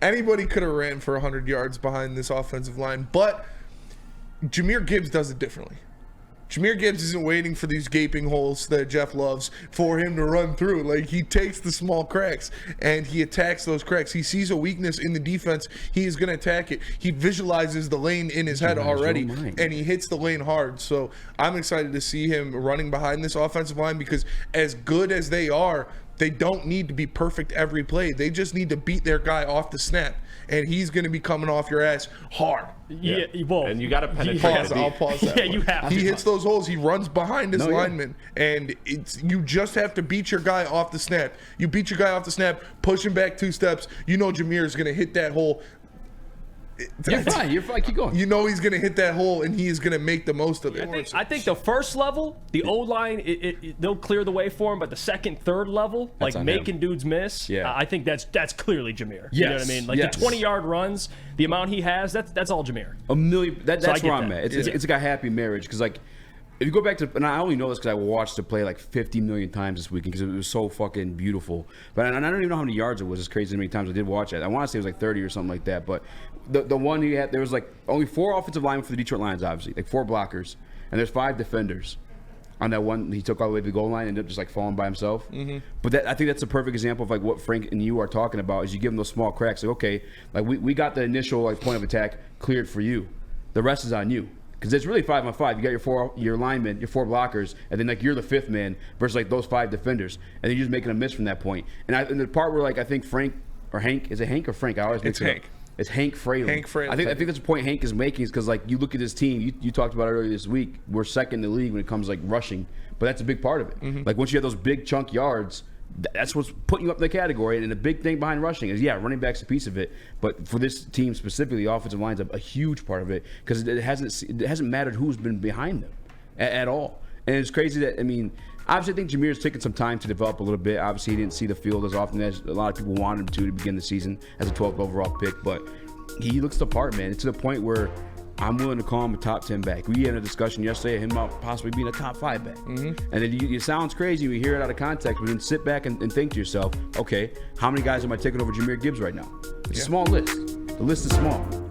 Anybody could have ran for 100 yards behind this offensive line, but Jahmyr Gibbs does it differently. Jahmyr Gibbs isn't waiting for these gaping holes that Jeff loves for him to run through. Like, he takes the small cracks and he attacks those cracks. He sees a weakness in the defense. He is going to attack it. He visualizes the lane in his head already, and he hits the lane hard. So I'm excited to see him running behind this offensive line, because as good as they are, they don't need to be perfect every play. They just need to beat their guy off the snap, and he's going to be coming off your ass hard. Yeah, well, and you got to penetrate. I'll pause that. Yeah, you have to. He hits those holes. He runs behind his lineman, and you just have to beat your guy off the snap. You beat your guy off the snap, push him back 2 steps. You know Jahmyr is going to hit that hole. You're fine. Keep going. You know he's going to hit that hole, and he is going to make the most of it. I think the first level, the O-line, they'll clear the way for him, but the second, third level, like making dudes miss, I think that's clearly Jahmyr. Yes. You know what I mean? Like the 20-yard runs, the amount he has, that's all Jahmyr. A million. That's where I'm at. It's like a happy marriage, because like, if you go back to, and I only know this because I watched it play like 50 million times this weekend because it was so fucking beautiful. But and I don't even know how many yards it was. It's crazy how many times I did watch it. I want to say it was like 30 or something like that. But the one he had, there was like only 4 offensive linemen for the Detroit Lions, obviously, like 4 blockers, and there's 5 defenders. On that one, he took all the way to the goal line and ended up just like falling by himself. Mm-hmm. But I think that's a perfect example of like what Frank and you are talking about. Is you give him those small cracks. Like, okay, like we got the initial like point of attack cleared for you. The rest is on you. Because it's really 5-on-5. You got your linemen, your 4 blockers, and then like you're the 5th man versus like those 5 defenders, and then you're just making a miss from that point. And the part where like I think Frank or Hank, is it Hank or Frank? I always mix it up. It's Hank Fraley. Hank Fraley. I think that's the point Hank is making, is because like you look at this team. You talked about it earlier this week. We're second in the league when it comes like rushing, but that's a big part of it. Mm-hmm. Like once you have those big chunk yards, that's what's putting you up in the category. And the big thing behind rushing is, running back's a piece of it. But for this team specifically, the offensive line's a huge part of it, because it hasn't mattered who's been behind them at all. And it's crazy that, I mean, obviously I think Jahmyr's taken some time to develop a little bit. Obviously he didn't see the field as often as a lot of people wanted him to begin the season as a 12th overall pick. But he looks the part, man. It's to the point where I'm willing to call him a top 10 back. We had a discussion yesterday of him about possibly being a top 5 back. Mm-hmm. And then it sounds crazy when you hear it out of context, but then sit back and think to yourself, okay, how many guys am I taking over Jahmyr Gibbs right now? It's a small list. The list is small.